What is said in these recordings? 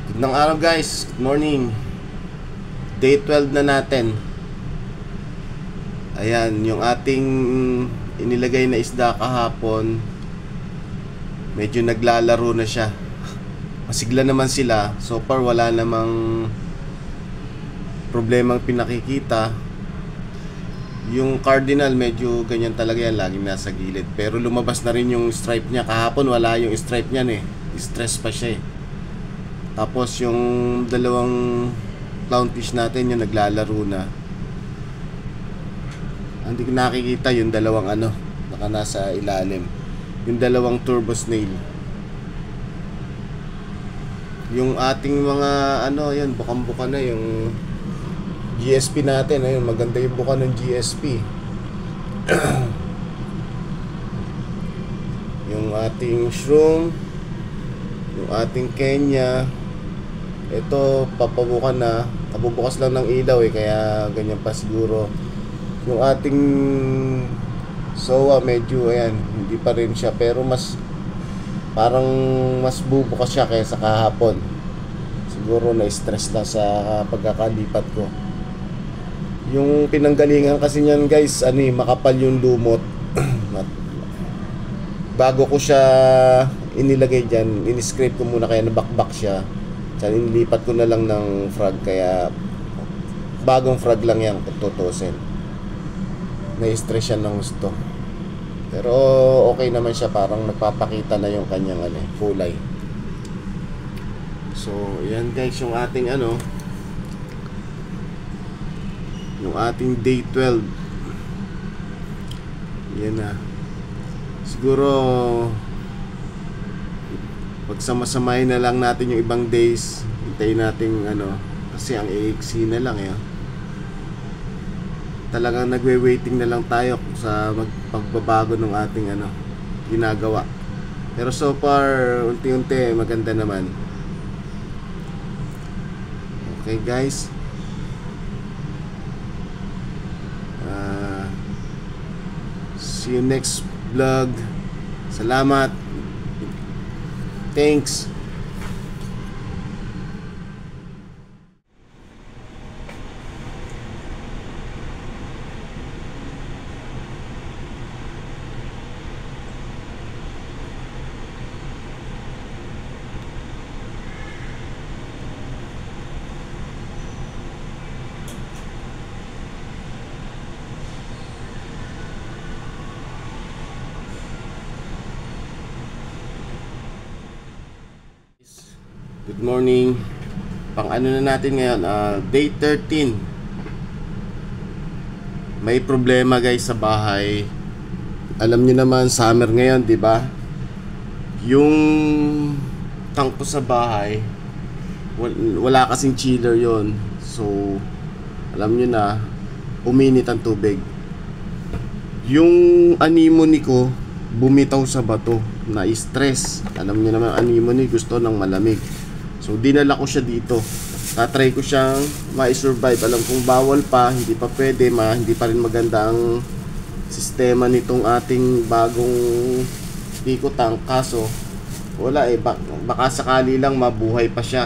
Magandang araw guys, good morning. Day 12 na natin. Ayan, yung ating inilagay na isda kahapon, medyo naglalaro na siya. Masigla naman sila. So far wala namang problemang pinakikita. Yung cardinal medyo ganyan talaga yan, laging nasa gilid. Pero lumabas na rin yung stripe niya. Kahapon wala yung stripe niyan eh. Stress pa siya eh. Tapos yung dalawang clownfish natin yung naglalaro na. Hindi ko nakikita yung dalawang naka nasa ilalim. Yung dalawang turbo snail. Yung ating mga yan, bukang-buka na yung GSP natin. Ayun, maganda yung buka ng GSP. Yung ating shroom, yung ating Kenya. Ito, papabukan na. Kabubukas lang ng ilaw eh, kaya ganyan pa siguro. Yung ating SOA medyo, ayan, hindi pa rin siya. Pero parang mas bubukas siya kaysa kahapon. Siguro na-stress lang sa pagkakalipat ko. Yung pinanggalingan kasi niyan guys, makapal yung lumot. Bago ko siya inilagay dyan, in-scrape ko muna kaya nabakbak siya. Diyan, inilipat ko na lang ng frog, kaya bagong frog lang yan kung tutusin. Na-stress siya ng gusto. Pero okay naman siya, parang nagpapakita na yung kanyang kulay. So, yan guys yung ating yung ating day 12. Yan na. Siguro pagsamasamahin na lang natin yung ibang days. Hintayin natin kasi ang AXC na lang talagang nagwe-waiting na lang tayo sa pagbabago ng ating ginagawa. Pero so far unti-unti maganda naman. Okay guys, see you next vlog. Salamat. Thanks. Good morning. Pang na natin ngayon, day 13. May problema guys sa bahay. Alam niyo naman, summer ngayon, 'di ba? Yung tank ko sa bahay, wala kasing chiller 'yon. So, alam niyo na, uminit ang tubig. Yung anemone ko bumitaw sa bato, na stress. Alam niyo naman, anemone gusto ng malamig. So dinala ko siya dito. Tatry ko siyang ma-survive. Alam kong bawal pa, hindi pa pwede, hindi pa rin maganda ang sistema nitong ating bagong Pico tank. Kaso wala baka sakali lang mabuhay pa siya.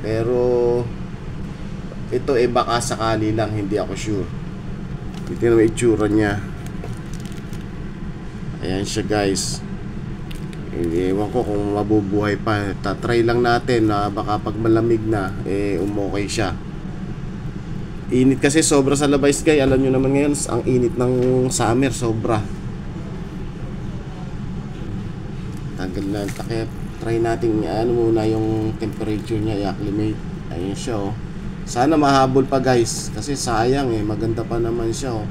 Pero ito baka sakali lang, hindi ako sure. Ito na itsura niya. Ayan siya guys. Ewan ko kung mabubuhay pa. Tatry lang natin na baka pag malamig na umokay siya. Init kasi sobra sa labay guys. Alam nyo naman ngayon, ang init ng summer, sobra. Tagal na. Kaya try natin muna yung temperature niya, i-acclimate. Ayun siya Sana mahabol pa guys, kasi sayang maganda pa naman siya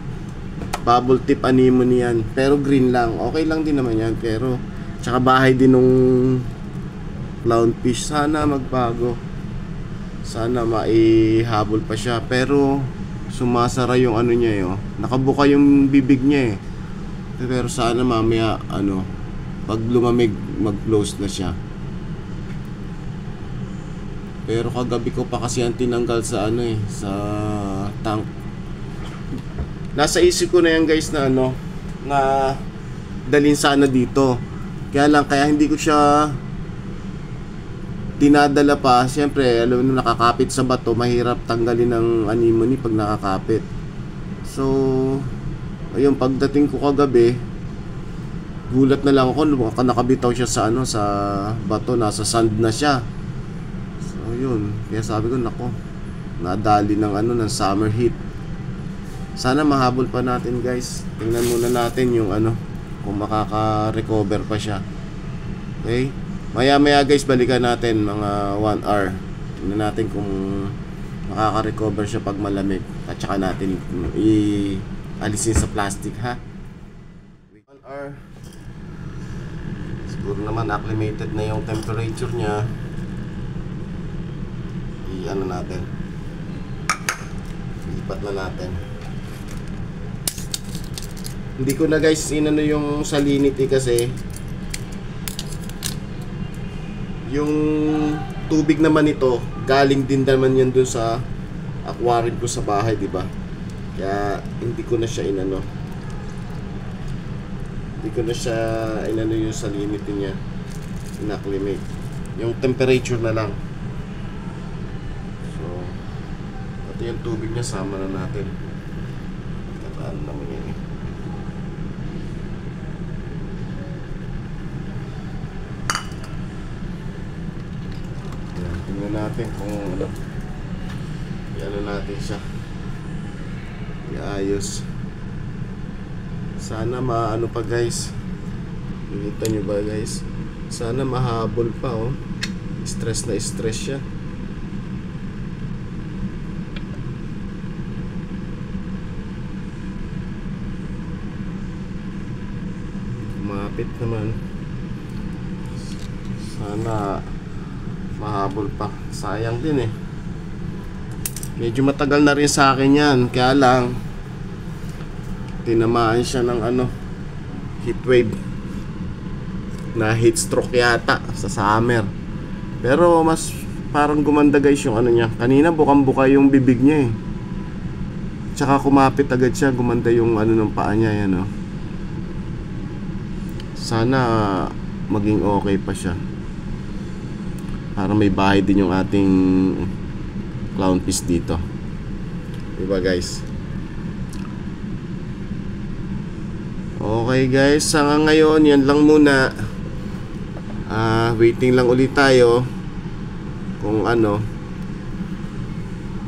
Bubble tip anemone yan, pero green lang. Okay lang din naman yan, pero tsaka bahay din nung clownfish. Sana magbago. Sana maihabol pa siya. Pero sumasara yung niya nakabuka yung bibig niya Pero sana mamaya pag lumamig mag-close na siya. Pero kagabi ko pa kasi ang tinanggal sa sa tank. Nasa isip ko na yan guys na na dalhin sana dito. Kaya hindi ko siya dinadala pa, syempre alam mo nakakapit sa bato, mahirap tanggalin ng anemone pag nakakapit. So ayun, pagdating ko kagabi, gulat na lang ako, nakabitaw siya sa ano, sa bato, nasa sand na siya. So yun, kaya sabi ko nako, nadali ng ano, ng summer heat. Sana mahabol pa natin guys. Tingnan muna natin yung ano, kung makaka-recover pa siya. Okay? Maya guys, balikan natin mga 1 hour. Tingnan natin kung makaka-recover siya pag malamig. At saka natin i-alisin sa plastic, ha? 1 hour. Siguro naman acclimated na yung temperature niya. I-ano natin. Lipat na natin. Hindi ko na guys inano yung salinity kasi yung tubig naman ito galing din naman yan dun sa aquarium ko sa bahay, di ba? Kaya hindi ko na siya inano. Hindi ko na siya inano yung salinity niya. Inacclimate. Yung temperature na lang. So pati yung tubig niya sama na natin. Kataan naman yan eh. Tingnan natin kung ano, i-ano natin siya, iayos. Sana maano pa guys, nakita nyo ba guys, sana mahabol pa oh. Stress na stress siya. Kumapit naman, sana mahabol pa. Sayang din eh. Medyo matagal na rin sa akin yan. Kaya lang tinamaan siya ng ano, heat wave, na heat stroke yata sa summer. Pero mas parang gumanda guys yung ano niya. Kanina bukang-buka yung bibig niya eh. Tsaka kumapit agad siya. Gumanda yung ano ng paa niya yan oh. Sana maging okay pa siya. Para may bahay din yung ating clownfish dito. Diba guys? Okay guys, hanggang ngayon yan lang muna. Waiting lang ulit tayo kung ano.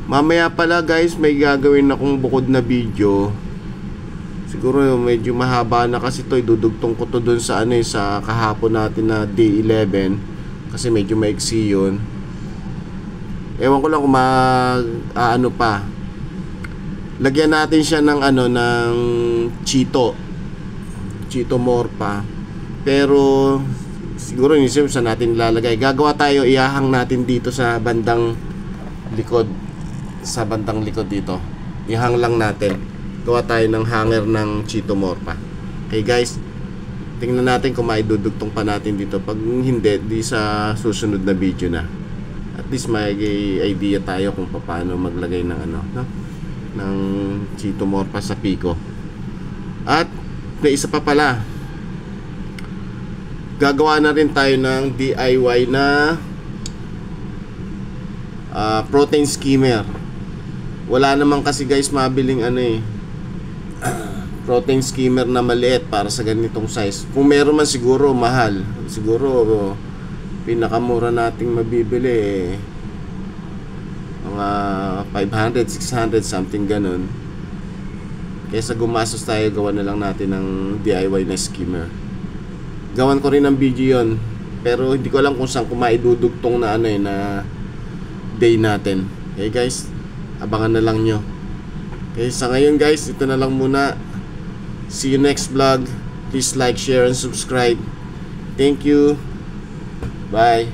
Mamaya pala guys, may gagawin akong bukod na video. Siguro medyo mahaba na kasi to, idudugtong ko to dun sa ano eh, sa kahapon natin na day 11. Kasi medyo maiksi yun. Ewan ko lang kung ano pa. Lagyan natin siya ng ano, ng Cheeto Morpha. Pero siguro inisip sa natin lalagay. Gagawa tayo, iahang natin dito sa bandang likod. Sa bandang likod dito. Ihang lang natin. Gawa tayo ng hanger ng Cheeto Morpha. Okay guys, tingnan natin kung maidudugtong pa natin dito. Pag hindi, di sa susunod na video na. At least may idea tayo kung paano maglagay ng ano, no? Ng Cheeto Morpha sa Pico. At may isa pa pala. Gagawa na rin tayo ng DIY na protein skimmer. Wala naman kasi guys mabiling ano eh, protein skimmer na maliit para sa ganitong size. Kung meron man siguro mahal. Siguro pinakamura nating mabibili eh, mga 500, 600 something ganun. Kaysa gumastos tayo, gawa na lang natin ng DIY na skimmer. Gawan ko rin ng video yon, pero hindi ko alam kung saan ko maidudugtong na ano eh, na day natin. Okay guys, abangan na lang nyo. Okay, sa ngayon guys, ito na lang muna. See you next vlog. Please like, share, and subscribe. Thank you. Bye.